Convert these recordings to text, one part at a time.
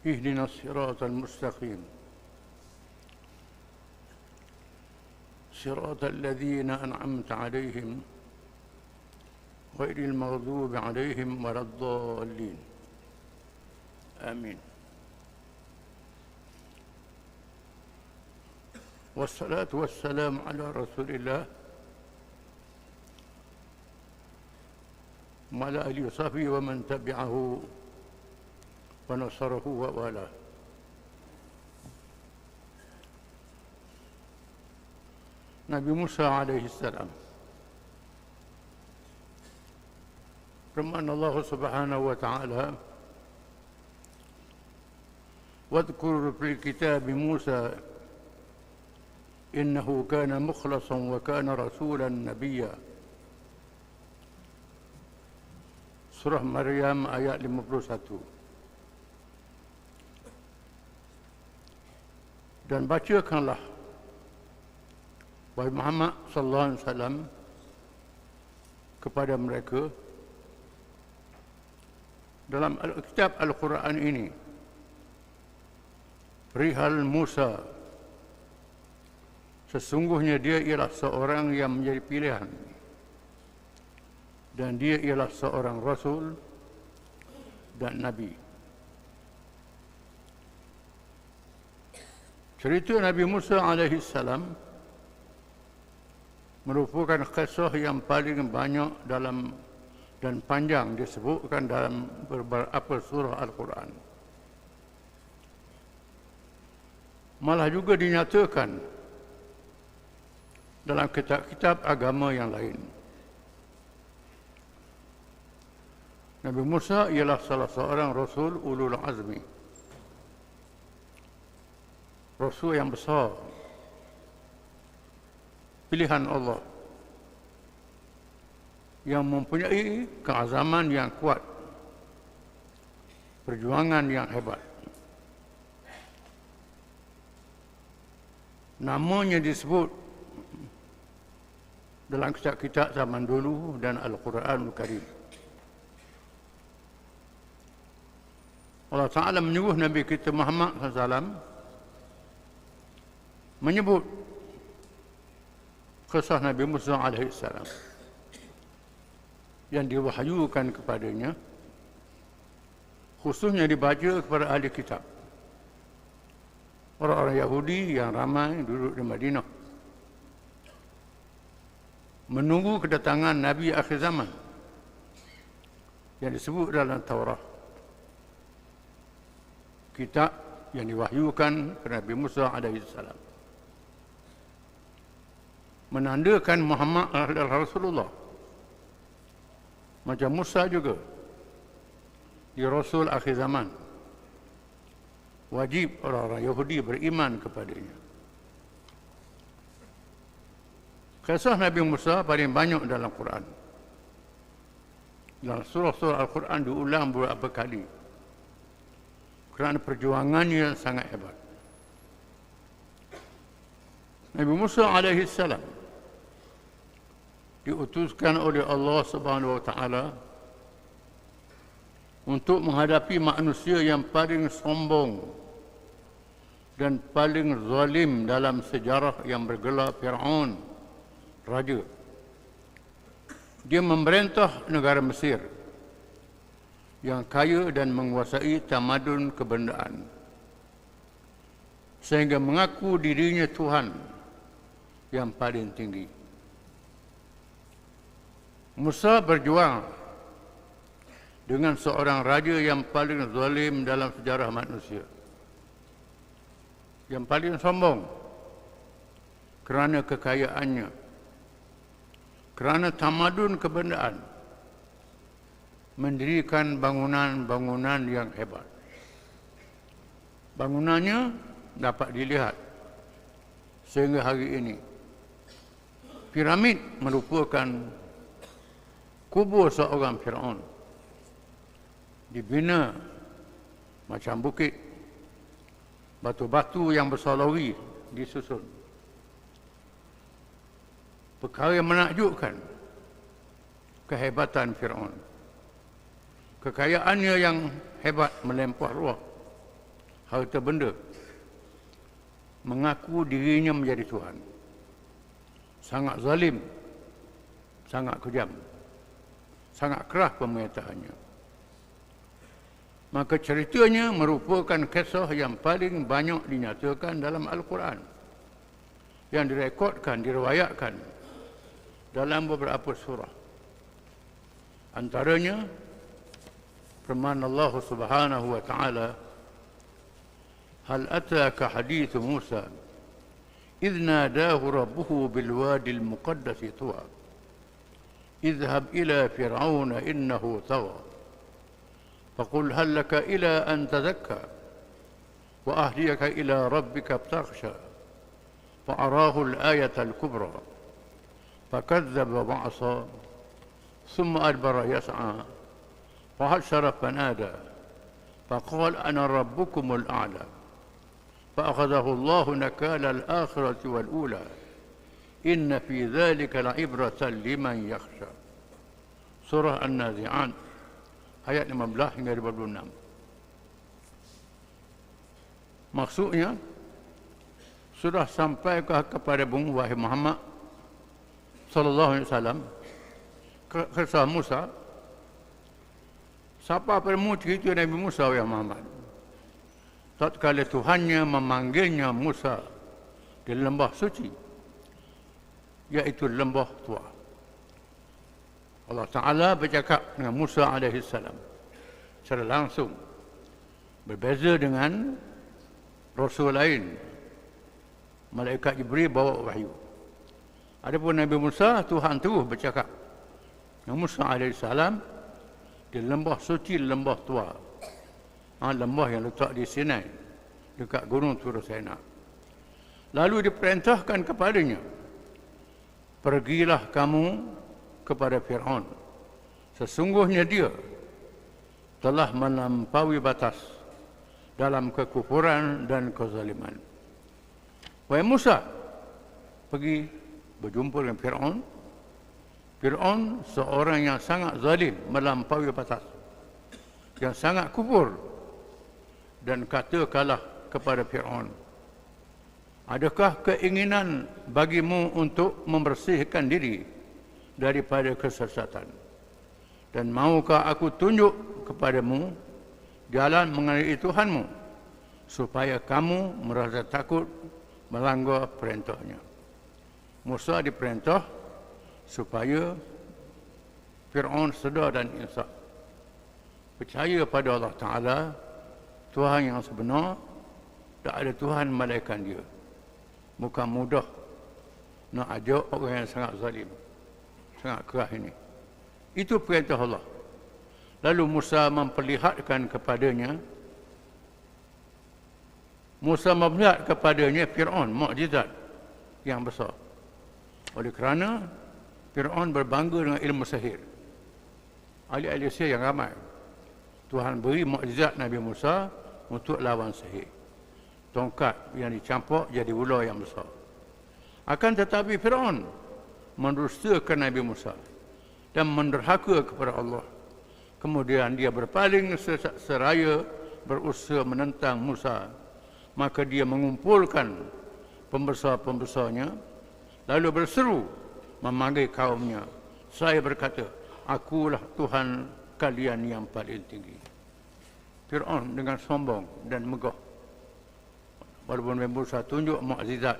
اهدنا الصراط المستقيم صراط الذين أنعمت عليهم غير المغضوب عليهم ولا الضالين آمين. والصلاة والسلام على رسول الله وعلى آله وصحبه ومن تبعه ونصره ووالاه. Nabi Musa alaihi salam, firman Allah Subhanahu wa taala, "Wadhkur fil kitab Musa innahu kana mukhlasan wa kana rasulan nabiyya." Surah Maryam ayat 51. Dan bacakanlah wahai Muhammad sallallahu alaihi wasallam kepada mereka dalam kitab Al-Quran ini perihal Musa, sesungguhnya dia ialah seorang yang menjadi pilihan dan dia ialah seorang rasul dan nabi. Cerita Nabi Musa alaihi salam merupakan kisah yang paling banyak dalam dan panjang disebutkan dalam beberapa surah Al-Quran. Malah juga dinyatakan dalam kitab-kitab agama yang lain. Nabi Musa ialah salah seorang Rasul Ulul Azmi, Rasul yang besar, pilihan Allah, yang mempunyai keazaman yang kuat, perjuangan yang hebat. Namanya disebut dalam kitab-kitab zaman dulu dan Al-Quranul Karim. Allah Ta'ala menyuruh Nabi kita Muhammad SAW menyebut kisah Nabi Musa AS yang diwahyukan kepadanya, khususnya dibaca kepada ahli kitab, orang-orang Yahudi yang ramai duduk di Madinah, menunggu kedatangan Nabi akhir zaman yang disebut dalam Taurat, kitab yang diwahyukan kepada Nabi Musa AS, menandakan Muhammad adalah Rasulullah. Macam Musa juga, di Rasul akhir zaman, wajib orang-orang Yahudi beriman kepadanya. Kisah Nabi Musa paling banyak dalam Quran. Dalam surah-surah Al-Quran diulang beberapa kali kerana perjuangannya sangat hebat. Nabi Musa alaihi salam diutuskan oleh Allah Subhanahu wa taala untuk menghadapi manusia yang paling sombong dan paling zalim dalam sejarah yang bergelar Fir'aun, raja. Dia memerintah negara Mesir yang kaya dan menguasai tamadun kebendaan, sehingga mengaku dirinya Tuhan yang paling tinggi. Musa berjuang dengan seorang raja yang paling zalim dalam sejarah manusia, yang paling sombong kerana kekayaannya, kerana tamadun kebendaan, mendirikan bangunan-bangunan yang hebat. Bangunannya dapat dilihat sehingga hari ini. Piramid merupakan kubur seorang Fir'aun, dibina macam bukit, batu-batu yang bersalawis disusun. Perkara yang menakjubkan kehebatan Fir'aun, kekayaannya yang hebat melampaui ruah. harta benda, mengaku dirinya menjadi Tuhan. Sangat zalim, sangat kejam, sangat keras pemerintahannya. Maka ceritanya merupakan kisah yang paling banyak dinyatakan dalam Al-Quran, yang direkodkan, diriwayatkan dalam beberapa surah. Antaranya firman Allah Subhanahu wa taala, "Hal ataka hadithu Musa idh nadahu rabbuhu bil wadi al muqaddas tuwa idhhab ila fir'auna innahu tagha فقل هل لك إلى أن تزكى وأهديك إلى ربك فتخشى فأراه الآية الكبرى فكذب وعصى ثم أدبر يسعى فحشر فنادى فقال أنا ربكم الأعلى فأخذه الله نكال الآخرة والأولى إن في ذلك لعبرة لمن يخشى. Surah An-Nazi'at ayat 15 hingga 26. Maksudnya, sudah sampaikah kepada bung wahai Muhammad sallallahu alaihi wasallam kisah Musa? Siapa permu cerita Nabi Musa wahai Muhammad? Tatkala Tuhannya memanggilnya Musa di lembah suci, iaitu lembah Tua. Allah Ta'ala bercakap dengan Musa AS secara langsung. Berbeza dengan Rasul lain, malaikat Jibril bawa wahyu. Adapun Nabi Musa, Tuhan terus bercakap dengan Musa AS di lembah suci, lembah Tua. Lembah yang letak di Sinai, dekat gunung Tur Sinai. Lalu diperintahkan kepadanya, pergilah kamu kepada Fir'aun. Sesungguhnya dia telah melampaui batas dalam kekufuran dan kezaliman. Wahai Musa, pergi berjumpa dengan Fir'aun. Fir'aun seorang yang sangat zalim, melampaui batas, yang sangat kufur, dan katakanlah kepada Fir'aun, adakah keinginan bagimu untuk membersihkan diri daripada kesesatan? Dan maukah aku tunjuk kepadamu jalan mengenai Tuhanmu, supaya kamu merasa takut melanggar perintahnya? Musa diperintah supaya Fir'aun sedar dan insaf, percaya pada Allah Ta'ala, Tuhan yang sebenar, tak ada Tuhan melainkan dia. Bukan mudah nak ajak orang yang sangat zalim, sangat keras ini. Itu perintah Allah. Lalu Musa memperlihatkan kepadanya, Fir'aun mukjizat yang besar. Oleh kerana Fir'aun berbangga dengan ilmu sihir, ahli-ahli sihir yang ramai. Tuhan beri mukjizat Nabi Musa untuk lawan sihir. Tongkat yang dicampur jadi ular yang besar. Akan tetapi Fir'aun mendustakan Nabi Musa dan menderhaka kepada Allah. Kemudian dia berpaling seraya berusaha menentang Musa. Maka dia mengumpulkan pembesar-pembesarnya, lalu berseru memanggil kaumnya. Saya berkata, akulah Tuhan kalian yang paling tinggi. Fir'aun dengan sombong dan megah, walaupun Nabi Musa tunjuk mukjizat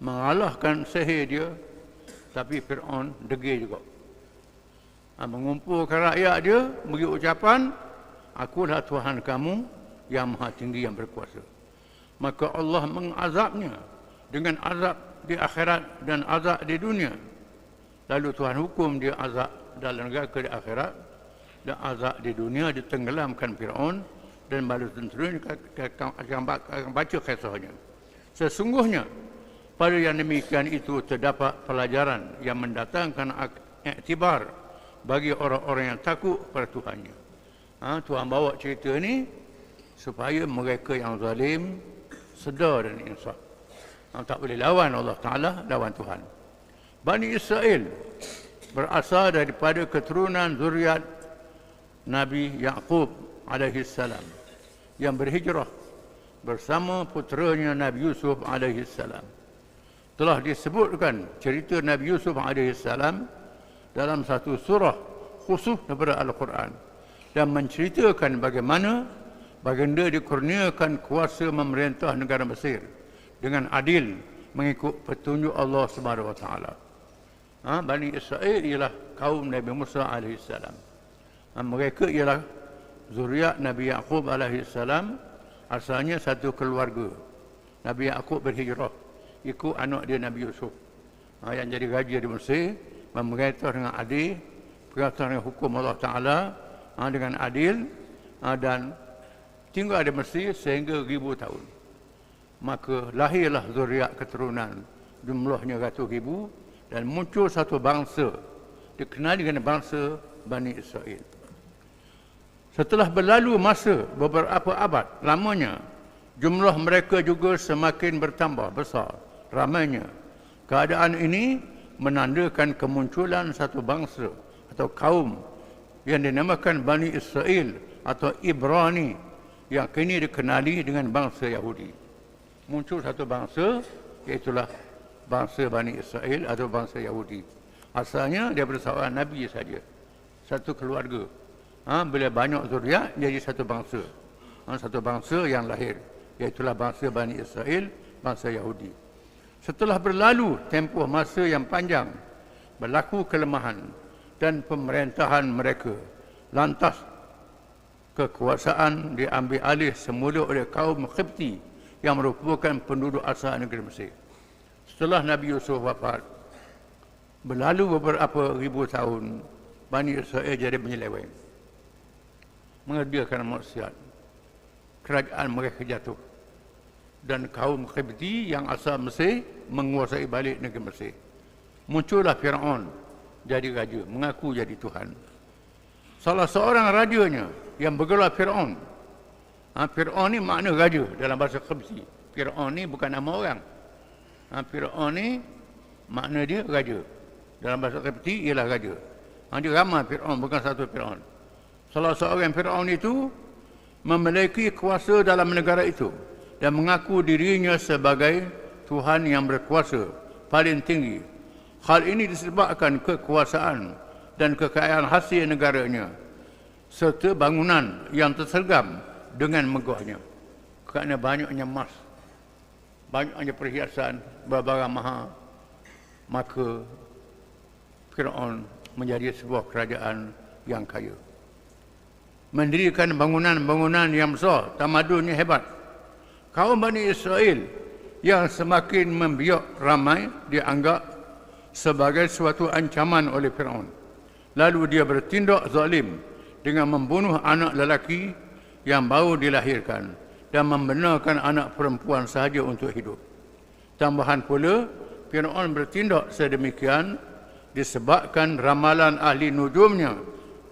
mengalahkan sihir dia, tapi Fir'aun degil juga. Mengumpulkan rakyat dia, beri ucapan, akulah Tuhan kamu yang maha tinggi, yang berkuasa. Maka Allah mengazabnya dengan azab di akhirat dan azab di dunia. Lalu Tuhan hukum dia azab dalam neraka di akhirat, dan azab di dunia ditenggelamkan Fir'aun, dan balas tentera akan baca kisahnya. Sesungguhnya pada yang demikian itu terdapat pelajaran yang mendatangkan iktibar bagi orang-orang yang takut pada Tuhannya. Tuhan bawa cerita ini supaya mereka yang zalim sedar dan insaf. Tak boleh lawan Allah Ta'ala, lawan Tuhan. Bani Israel berasal daripada keturunan zuriat Nabi Yaqub alaihi salam yang berhijrah bersama puteranya Nabi Yusuf alaihi salam. Telah disebutkan cerita Nabi Yusuf alaihi salam dalam satu surah khusus daripada Al-Quran dan menceritakan bagaimana baginda dikurniakan kuasa memerintah negara Mesir dengan adil mengikut petunjuk Allah Subhanahu wa taala. Bani Israel ialah kaum Nabi Musa alaihi salam. Mereka ialah zuriat Nabi Yaqub alaihi salam, asalnya satu keluarga. Nabi Yaqub berhijrah ikut anak dia Nabi Yusuf yang jadi raja di Mesir, memerintah dengan adil, perintah dengan hukum Allah Taala dengan adil dan tinggal di Mesir sehingga 1000 tahun. Maka lahirlah zuriat keturunan jumlahnya ratus ribu dan muncul satu bangsa dikenali dengan bangsa Bani Israel. Setelah berlalu masa beberapa abad lamanya, jumlah mereka juga semakin bertambah besar, ramainya. Keadaan ini menandakan kemunculan satu bangsa atau kaum yang dinamakan Bani Israel atau Ibrani yang kini dikenali dengan bangsa Yahudi. Muncul satu bangsa, iaitulah bangsa Bani Israel atau bangsa Yahudi. Asalnya daripada seorang Nabi saja, satu keluarga. Bila banyak zuriat jadi satu bangsa. Satu bangsa yang lahir, iaitulah bangsa Bani Israel, bangsa Yahudi. Setelah berlalu tempoh masa yang panjang, berlaku kelemahan dan pemerintahan mereka. Lantas kekuasaan diambil alih semula oleh kaum Qibti yang merupakan penduduk asal negeri Mesir. Setelah Nabi Yusuf wafat, berlalu beberapa ribu tahun, Bani Israel jadi menyeleweng, mengerjakan maksiat. Kerajaan mereka jatuh dan kaum Qibti yang asal Mesir menguasai balik negeri Mesir. Muncullah Fir'aun jadi raja, mengaku jadi Tuhan. Salah seorang rajanya yang bergelar Fir'aun. Fir'aun ni makna raja dalam bahasa Qibti. Fir'aun ni bukan nama orang. Fir'aun ni makna dia raja. Dalam bahasa Qibti ialah raja. Dia ramai Fir'aun, bukan satu Fir'aun. Salah seorang Fir'aun itu memiliki kuasa dalam negara itu dan mengaku dirinya sebagai Tuhan yang berkuasa paling tinggi. Hal ini disebabkan kekuasaan dan kekayaan hasil negaranya serta bangunan yang tersergam dengan megahnya. Kerana banyaknya emas, banyaknya perhiasan, barang mahal, maka Fir'aun menjadi sebuah kerajaan yang kaya. Mendirikan bangunan-bangunan yang besar, tamadunnya hebat. Kaum Bani Israel yang semakin membiak ramai dianggap sebagai suatu ancaman oleh Fir'aun. Lalu dia bertindak zalim dengan membunuh anak lelaki yang baru dilahirkan dan membenarkan anak perempuan sahaja untuk hidup. Tambahan pula, Fir'aun bertindak sedemikian disebabkan ramalan ahli nujumnya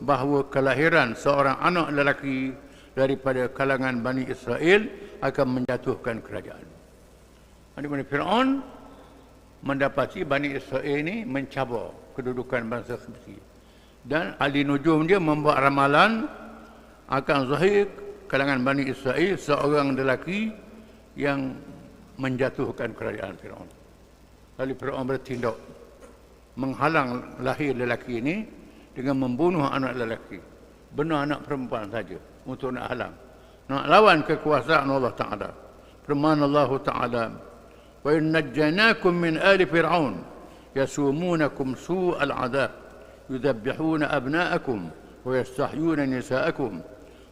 bahawa kelahiran seorang anak lelaki daripada kalangan Bani Israel akan menjatuhkan kerajaan. Di mana Fir'aun mendapati Bani Israel ini mencabar kedudukan bangsa Qibti. Dan ahli nujum dia membuat ramalan akan zahir kalangan Bani Israel seorang lelaki yang menjatuhkan kerajaan Fir'aun. Lalu Fir'aun bertindak menghalang lahir lelaki ini dengan membunuh anak lelaki. Benar anak perempuan saja untuk nak halang. Nak lawan kekuasaan Allah Ta'ala. Firman Allah Ta'ala, وَإِنْ نَجَّيْنَاكُمْ مِنْ آلِ فِرْعَوْنَ يَسُومُونَكُمْ سُوءَ الْعَذَابِ يُذَبِّحُونَ أَبْنَاءَكُمْ وَيَسْتَحْيُونَ نِسَاءَكُمْ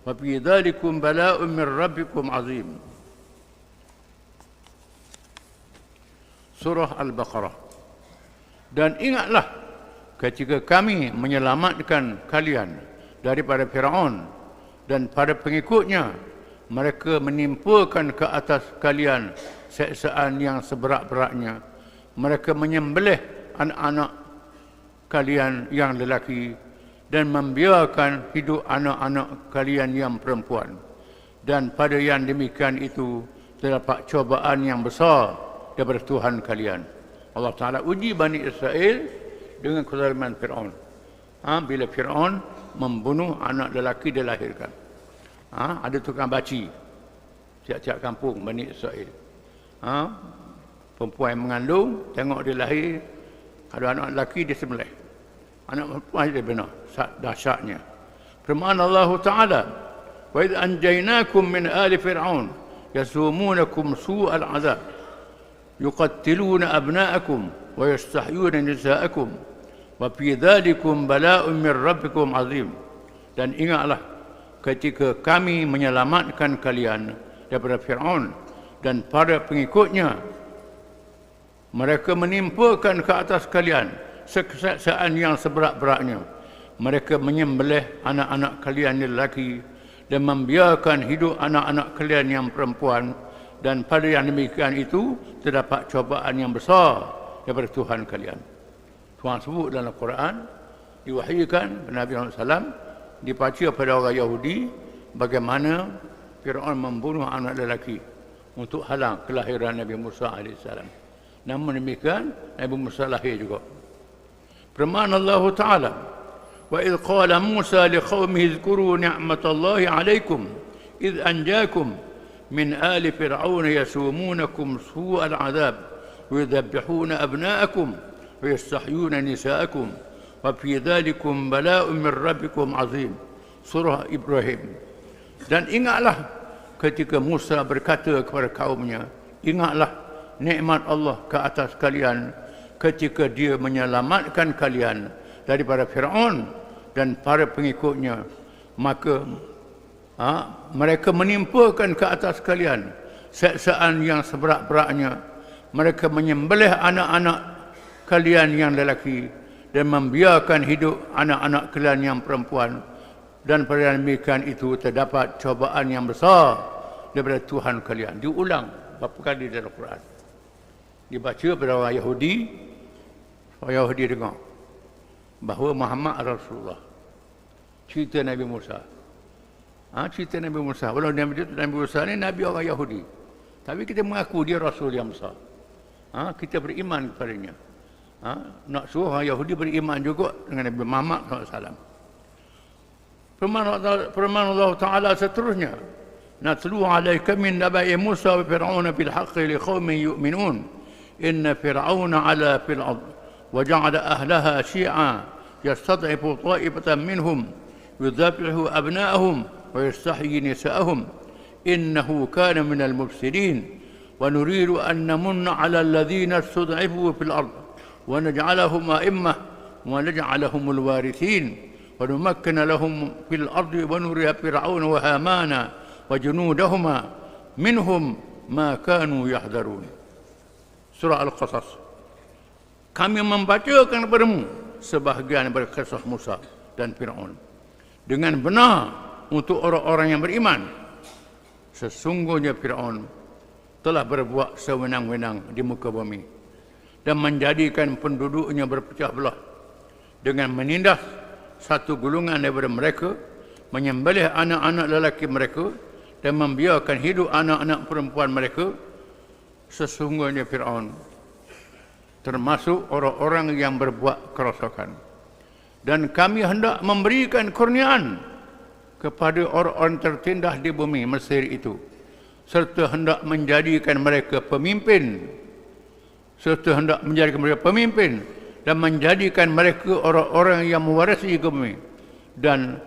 وَفِي ذَلِكُمْ بَلَاءٌ مِنْ رَبِّكُمْ عَظِيمٌ. Surah Al-Baqarah. Dan ingatlah ketika kami menyelamatkan kalian daripada Fir'aun dan pada pengikutnya, mereka menimpakan ke atas kalian seksaan yang seberat-beratnya. Mereka menyembelih anak-anak kalian yang lelaki dan membiarkan hidup anak-anak kalian yang perempuan. Dan pada yang demikian itu terdapat cobaan yang besar daripada Tuhan kalian. Allah Ta'ala uji Bani Israel dengan kezaliman Fir'aun. Bila Fir'aun membunuh anak lelaki dilahirkan. Ada tukang baci. Tiap-tiap kampung Bani Israel. Perempuan yang mengandung, tengok dia lahir, kalau anak lelaki dia sembelih. Anak perempuan dia benar. Dahsyatnya. Firman Allah Ta'ala, "Wa idh anjaynakum min ali fir'aun yasumunakum su'al 'adzab yuqattiluna abna'akum wa yastahyuna nisa'akum wa fi dzalikum bala'un min rabbikum 'azim." Dan ingatlah ketika kami menyelamatkan kalian daripada Fir'aun dan para pengikutnya, mereka menimpakan ke atas kalian keseksaan yang seberat-beratnya. Mereka menyembelih anak-anak kalian yang lelaki dan membiarkan hidup anak-anak kalian yang perempuan, dan pada yang demikian itu terdapat cobaan yang besar daripada Tuhan kalian. Tuhan sebut dalam Al-Quran, diwahyukan kepada Nabi Muhammad SAW, dibaca pada orang Yahudi bagaimana Fir'aun membunuh anak lelaki untuk halang kelahiran Nabi Musa AS. Namun demikian, Nabi Musa lahir juga. Firman Allah Ta'ala, "Wa idh qala Musa liqaumihi dzkuru ni'matallahi 'alaikum idh anjakum min ali fir'auna yasumunakum su'al 'adzab wa yudhabbihuna abna'akum wa yastahyuna nisa'akum wa fi dzalikum bala'un min rabbikum 'azim." Surah Ibrahim. Dan ingatlah ketika Musa berkata kepada kaumnya, ingatlah nikmat Allah ke atas kalian ketika dia menyelamatkan kalian daripada Fir'aun dan para pengikutnya. Maka mereka menimpakan ke atas kalian seksaan yang seberat-beratnya. Mereka menyembelih anak-anak kalian yang lelaki dan membiarkan hidup anak-anak kalian yang perempuan. Dan pada demikian itu terdapat cobaan yang besar daripada Tuhan kalian. Diulang berapa kali dalam Al-Quran. Dibaca pada orang Yahudi. Orang Yahudi dengar bahawa Muhammad Rasulullah. Cerita Nabi Musa. Cerita Nabi Musa. Walau Nabi Musa ni Nabi orang Yahudi, tapi kita mengaku dia Rasul yang besar. Kita beriman kepadanya. Nak suruh orang Yahudi beriman juga dengan Nabi Muhammad SAW. Firman Allah Ta'ala seterusnya, "Natlu 'alaika min naba'i Musa wa Fir'auna bil haqqi liqaumin yu'minun. Inna Fir'auna 'ala fil ard wa ja'ala ahlaha syi'a yastad'ifu ta'ifatan minhum yudhabbihu abna'ahum wa yastahyi nisa'ahum. Innahu kana minal mufsidin wa nuridu an namunna 'ala alladhina istud'ifu fil ard wa naj'alahum a'immah wa naj'alahumul warithin ونمكن لهم في الأرض ونري فرعون وهامان وجنودهما منهم ما كانوا يحذرون." Surah Al-Qasas. Kami membacakan kepadamu sebahagian daripada kisah Musa dan Fir'aun dengan benar untuk orang-orang yang beriman. Sesungguhnya Fir'aun telah berbuat sewenang-wenang di muka bumi dan menjadikan penduduknya berpecah belah dengan menindas satu golongan daripada mereka, menyembelih anak-anak lelaki mereka dan membiarkan hidup anak-anak perempuan mereka. Sesungguhnya Fir'aun termasuk orang-orang yang berbuat kerosakan. Dan kami hendak memberikan kurniaan kepada orang-orang tertindas di bumi Mesir itu, serta hendak menjadikan mereka pemimpin, dan menjadikan mereka orang-orang yang mewarisi bumi, dan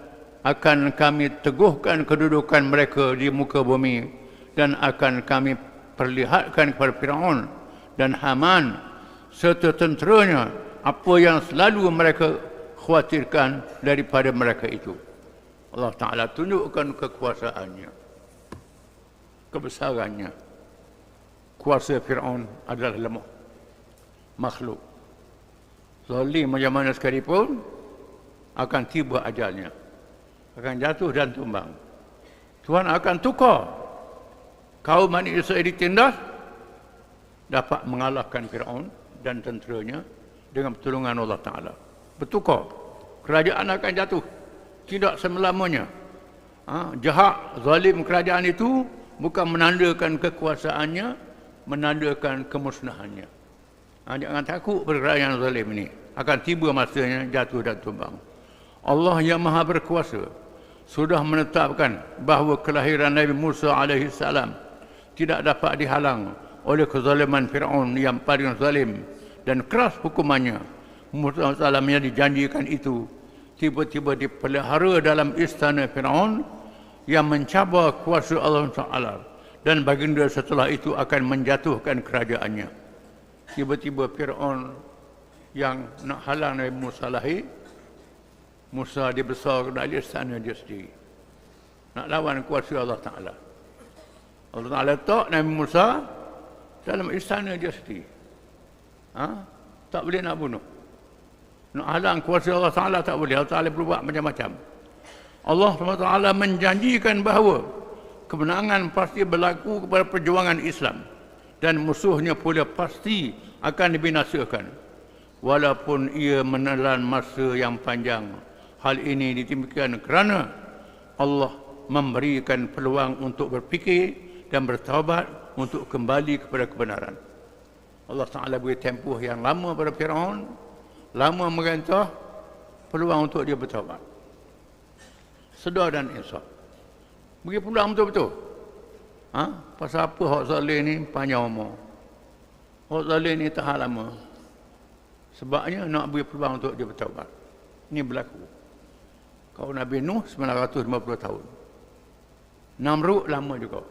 akan kami teguhkan kedudukan mereka di muka bumi, dan akan kami perlihatkan kepada Fir'aun dan Haman serta tenteranya apa yang selalu mereka khawatirkan daripada mereka itu. Allah Ta'ala tunjukkan kekuasaannya, kebesarannya. Kuasa Fir'aun adalah lemah makhluk. Zalim macam mana sekalipun akan tiba ajalnya, akan jatuh dan tumbang. Tuhan akan tukar kaum Bani Israel ditindas, dapat mengalahkan Fir'aun dan tenteranya dengan pertolongan Allah Ta'ala. Bertukar, kerajaan akan jatuh, tidak selamanya. Jahat, zalim kerajaan itu bukan menandakan kekuasaannya, menandakan kemusnahannya. Jangan takut kerajaan zalim ini, akan tiba masanya jatuh dan tumbang. Allah yang Maha Berkuasa sudah menetapkan bahawa kelahiran Nabi Musa AS tidak dapat dihalang oleh kezaliman Fir'aun yang paling zalim dan keras hukumannya. Musa salamnya dijanjikan itu tiba-tiba dipelihara dalam istana Fir'aun yang mencabar kuasa Allah Ta'ala, dan baginda setelah itu akan menjatuhkan kerajaannya. Tiba-tiba Fir'aun yang nak halang Nabi Musa lahir, Musa dibesar dari istana dia sendiri, nak lawan kuasa Allah Ta'ala. Allah Ta'ala letak Nabi Musa dalam istana dia sendiri. Tak boleh nak bunuh. Nak halang kuasa Allah Ta'ala tak boleh. Allah Ta'ala berbuat macam-macam. Allah SWT menjanjikan bahawa kemenangan pasti berlaku kepada perjuangan Islam, dan musuhnya pula pasti akan dibinasakan. Walaupun ia menelan masa yang panjang. Hal ini demikian kerana Allah memberikan peluang untuk berfikir dan bertaubat untuk kembali kepada kebenaran. Allah Ta'ala beri tempoh yang lama pada Fir'aun, lama merintah, peluang untuk dia bertaubat. Sedar dan insaf. Beri peluang betul-betul. Pasal apa hak zalim ni panjang umur. Hak zalim ni tahan lama. Sebabnya nak beri peluang untuk dia bertaubat. Ini berlaku. Kau Nabi Nuh 950 tahun. Namrud lama juga.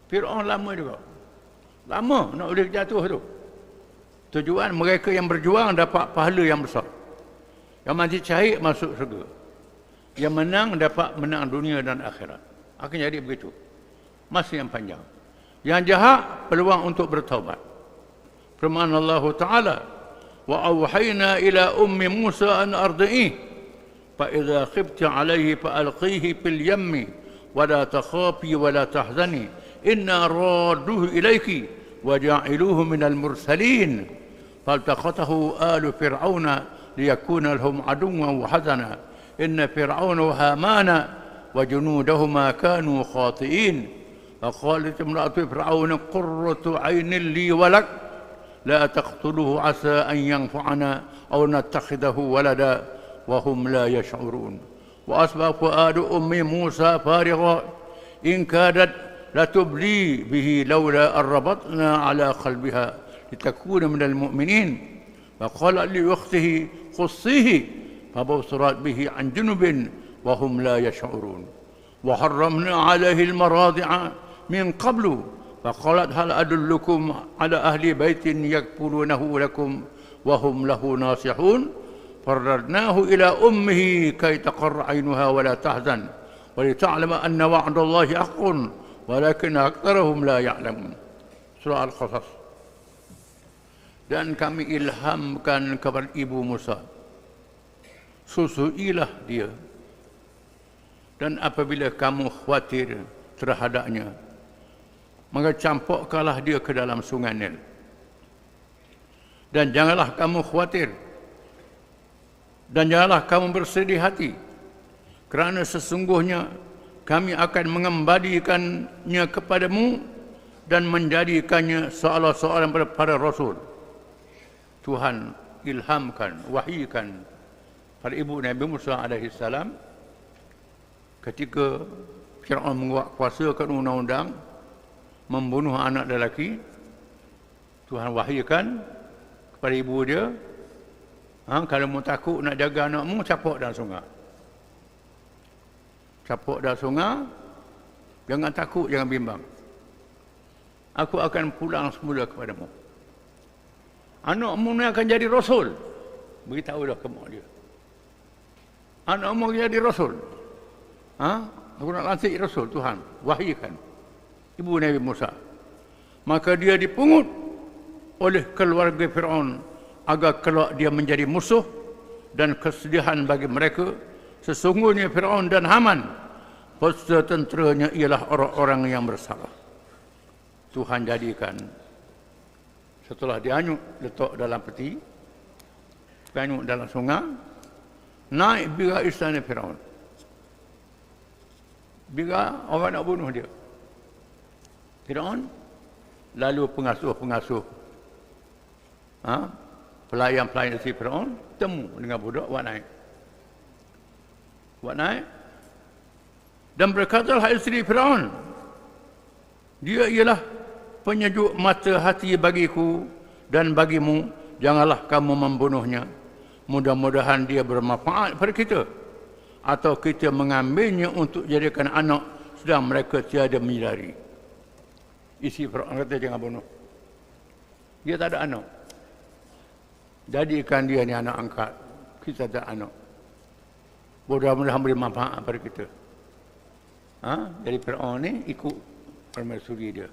Fir'aun lama juga. Lama nak boleh jatuh tu. Tujuan mereka yang berjuang dapat pahala yang besar. Yang mati syahid masuk syurga. Yang menang dapat menang dunia dan akhirat. Akan jadi begitu. Masa yang panjang. Yang jahat peluang untuk bertaubat. Firman Allah Ta'ala, wa awhayna ila ummi Musa an ardi'ih fa idza khifti alayhi fa alqihi fil yammi wa la takhafi wa la tahzani inna radduhu ilayki wa ja'iluhu minal mursalin faltaqatahu alu fir'auna liyakuna lahum aduwwan wa hazana inna fir'auna wa hamana wa junudahuma kanu khati'in faqalat imra'atu fir'auna qurratu 'aynin li wa lak la taqtuluhu 'asa an yanfa'ana aw nattakhidahu walada wa hum la yash'urun wa asbaha fu'adu ummi Musa farigha in kadat latubli bihi laula arrabatna ala qalbiha litakuna minal mu'minin wa qala li ukhtihi qussihi fabawsarat bihi an junubin wa hum la yash'urun wa harramna alayhi almaradi'a min qablu faqalat hal adullukum ala ahli baitin yakfulunahu lakum wa hum lahu nasihun فرددناه إلى أمه كي تقر عينها ولا تحزن ولتعلم أن وعد الله حق ولكن أكثرهم لا يعلمون. Surah Al-Qasas. Dan kami ilhamkan kepada ibu Musa, susuilah dia, dan apabila kamu khawatir terhadapnya, maka campurkanlah dia ke dalam sungai Nil. Dan janganlah kamu khawatir, dan janganlah kamu bersedih hati, kerana sesungguhnya kami akan mengembalikannya kepadamu dan menjadikannya seolah-olah para rasul. Tuhan ilhamkan, wahyukan pada ibu Nabi Musa AS ketika Fir'aun menguatkuasakan undang-undang membunuh anak lelaki. Tuhan wahyukan kepada ibu dia, kalau mu takut nak jaga anakmu, capuk dalam sungai. Capuk dalam sungai, jangan takut, jangan bimbang. Aku akan pulang semula kepadamu. Anakmu ni akan jadi rasul. Beritahulah ke mak dia. Anakmu akan jadi rasul. Aku nak lantik rasul, Tuhan wahyukan ibu Nabi Musa. Maka dia dipungut oleh keluarga Fir'aun agar kelak dia menjadi musuh dan kesedihan bagi mereka. Sesungguhnya Fir'aun dan Haman peserta tenteranya ialah orang-orang yang bersalah. Tuhan jadikan setelah dianyut, letak dalam peti, dianyut dalam sungai, naik bira istana Fir'aun. Bira orang nak bunuh dia. Fir'aun lalu pengasuh-pengasuh, pelayan-pelayan si Fir'aun temu dengan budak, buat naik. Dan berkatalah isteri Fir'aun, Dia ialah penyejuk mata hati bagiku dan bagimu, janganlah kamu membunuhnya. Mudah-mudahan dia bermanfaat pada kita, atau kita mengambilnya untuk jadikan anak sedang mereka tiada menyadari. Isi Firaun kata jangan bunuh. Dia tak ada anak. Jadikan dia ni anak angkat. Kita tak ada anak. Mudah-mudahan beri manfaat pada kita. Jadi Firaun ni ikut permaisuri dia.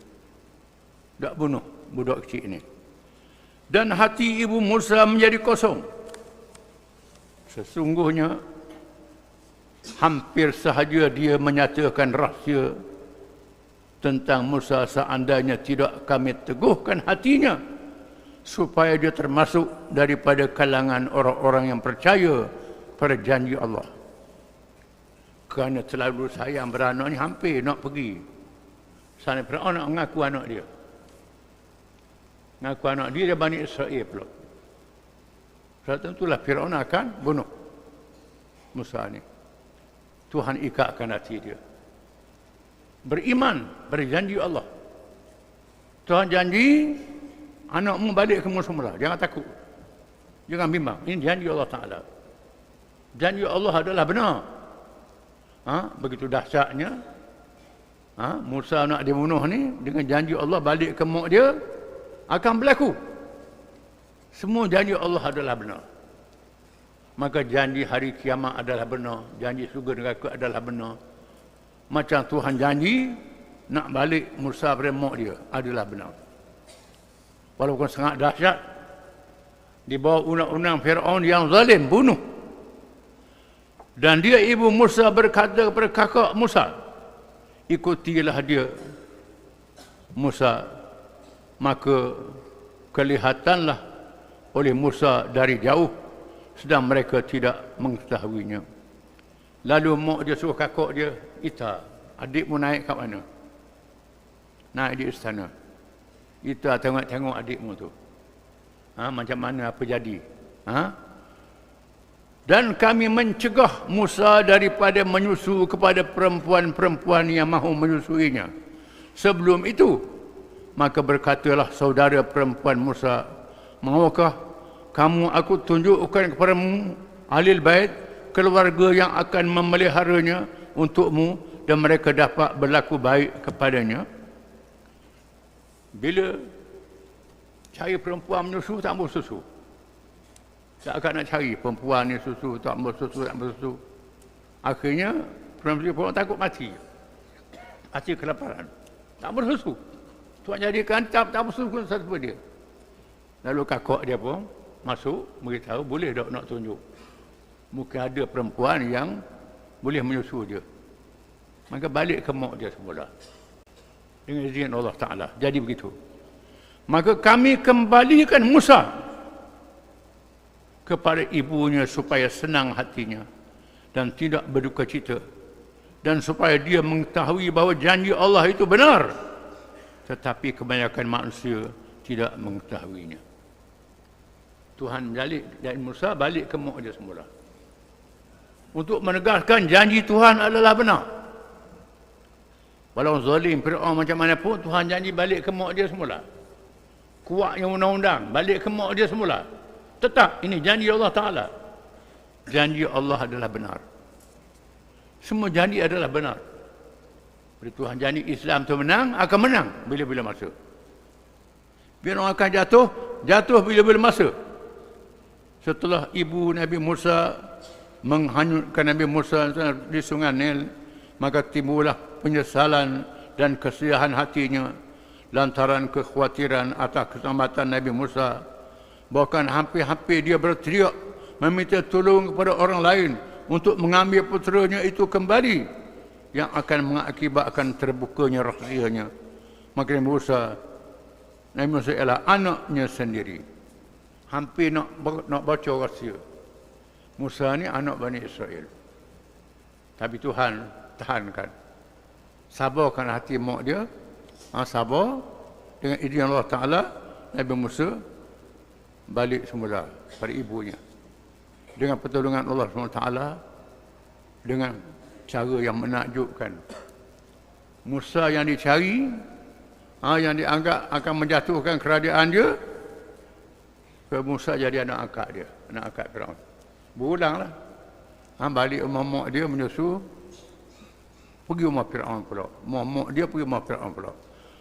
Tak bunuh budak kecil ni. Dan hati ibu Musa menjadi kosong. Sesungguhnya hampir sahaja dia menyatakan rahsia tentang Musa, seandainya tidak kami teguhkan hatinya supaya dia termasuk daripada kalangan orang-orang yang percaya pada janji Allah. Kerana terlalu sayang beranak ni, hampir nak pergi. Sana Firaun nak mengaku anak dia. Mengaku anak dia Bani Israel pula. Sebab tentulah Firaun akan bunuh Musa ni. Tuhan ikatkan hati dia. Beriman, berjanji Allah. Tuhan janji, anakmu balik ke semula. Jangan takut. Jangan bimbang. Ini janji Allah Ta'ala. Janji Allah adalah benar. Begitu dahsyatnya. Musa nak dibunuh ni, dengan janji Allah balik ke mak dia, akan berlaku. Semua janji Allah adalah benar. Maka janji hari kiamat adalah benar. Janji surga neraka adalah benar. Macam Tuhan janji nak balik Musa pada mak dia adalah benar. Walaupun sangat dahsyat, di bawah undang-undang Firaun yang zalim, bunuh. Dan dia ibu Musa berkata kepada kakak Musa, ikutilah dia Musa. Maka kelihatanlah oleh Musa dari jauh, sedang mereka tidak mengetahuinya. Lalu mak dia suruh kakak dia, Ita, adikmu naik kat mana? Naik di istana. Ita tengok-tengok adikmu tu. Macam mana, apa jadi? Dan kami mencegah Musa daripada menyusu kepada perempuan-perempuan yang mahu menyusuinya. Sebelum itu, maka berkatalah saudara perempuan Musa, maukah kamu aku tunjukkan kepadamu ahli bait, keluarga yang akan memeliharanya untukmu dan mereka dapat berlaku baik kepadanya? Bila cari perempuan menyusu, tak ambil susu. Tak akan nak cari perempuan ni susu, tak ambil susu, tak ambil susu. Akhirnya perempuan takut mati. Mati kelaparan. Tak ambil susu. Tuan jadikan tak ambil susu pun satu dia. Lalu kakak dia pun masuk, beritahu boleh tak nak tunjuk. Mungkin ada perempuan yang boleh menyusu dia. Maka balik ke mak dia semula. Dengan izin Allah Ta'ala. Jadi begitu. Maka kami kembalikan Musa kepada ibunya supaya senang hatinya dan tidak berduka cita. Dan supaya dia mengetahui bahawa janji Allah itu benar. Tetapi kebanyakan manusia tidak mengetahuinya. Tuhan balik dan Musa balik ke mak dia semula. Untuk menegaskan janji Tuhan adalah benar. Walau zalim Firaun macam mana pun, Tuhan janji balik ke mak dia semula. Kuatnya undang-undang, balik ke mak dia semula. Tetap ini janji Allah Ta'ala. Janji Allah adalah benar. Semua janji adalah benar. Bila Tuhan janji Islam tu menang, akan menang bila-bila masa. Bila orang akan jatuh, jatuh bila-bila masa. Setelah ibu Nabi Musa menghanyutkan Nabi Musa di sungai Nil, maka timbullah penyesalan dan kesiahan hatinya lantaran kekhawatiran atas keselamatan Nabi Musa. Bahkan hampir-hampir dia berteriak meminta tolong kepada orang lain untuk mengambil puteranya itu kembali, yang akan mengakibatkan terbukanya rahsianya. Maka Nabi Musa ialah anaknya sendiri. Hampir nak baca rahsia. Musa ni anak Bani Israel. Tapi Tuhan tahankan. Sabarkan hati mak dia. Sabar. Dengan izin Allah Ta'ala, Nabi Musa balik semula pada ibunya. Dengan pertolongan Allah SWT, dengan cara yang menakjubkan. Musa yang dicari yang dianggap akan menjatuhkan kerajaan dia, ke Musa jadi anak angkat dia, anak angkat Firaun. Berulanglah. Balik rumah mak dia menyusu, pergi rumah Firaun pula. Mak dia pergi rumah Firaun pula.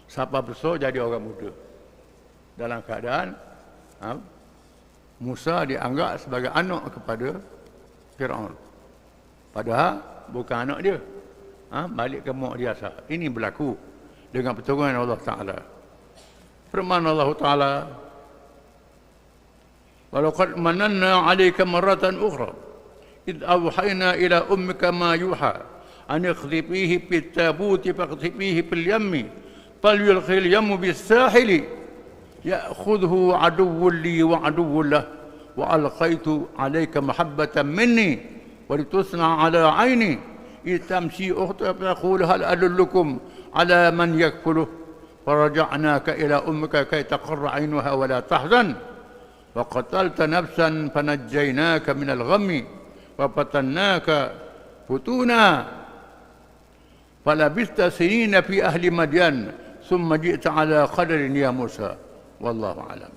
Sampai besar jadi orang muda. Dalam keadaan Musa dianggap sebagai anak kepada Firaun. Padahal bukan anak dia. Balik ke mak dia asal. Ini berlaku dengan pertolongan Allah Ta'ala. Firman Allah Ta'ala, وَلَقَدْ مَنَنَّا عَلَيْكَ مَرَّةً أُخْرَى إِذْ أَوْحَيْنَا إِلَى أُمِّكَ مَا يُوحَى أَنِ اقْذِفِيهِ فِي التَّابُوتِ فَاقْذِفِيهِ فِي الْيَمِّ فَلْيُلْقِ الْيَمُّ بِالسَّاحِلِ يَأْخُذْهُ عَدُوٌّ لِّي وَعَدُوٌّ لَهُ وَأَلْقَيْتُ عَلَيْكَ مَحَبَّةً مِّنِّي وَلِتُصْنَعَ عَلَى عَيْنِي إِذْ تَمْشِي أُخْتُكَ فَتَقُولُ هَلْ أَدُلُّكُمْ عَلَى مَنْ يَكْفُلُهُ فَرَجَعْنَاكَ إِلَى أُمِّكَ كَيْ تَقَرَّ عَيْنُهَا وَلَا تَحْزَنَ وَقَتَلْتَ نَفْسًا فَنَجَّيْنَاكَ مِنَ الْغَمِّ وَفَتَنَّاكَ فُتُونًا فَلَبِثْتَ سِنِينَ فِي أَهْلِ مَدْيَنَ ثُمَّ جِئْتَ عَلَى قَدَرٍ يَا مُوسَى وَاللَّهُ أَعْلَمُ.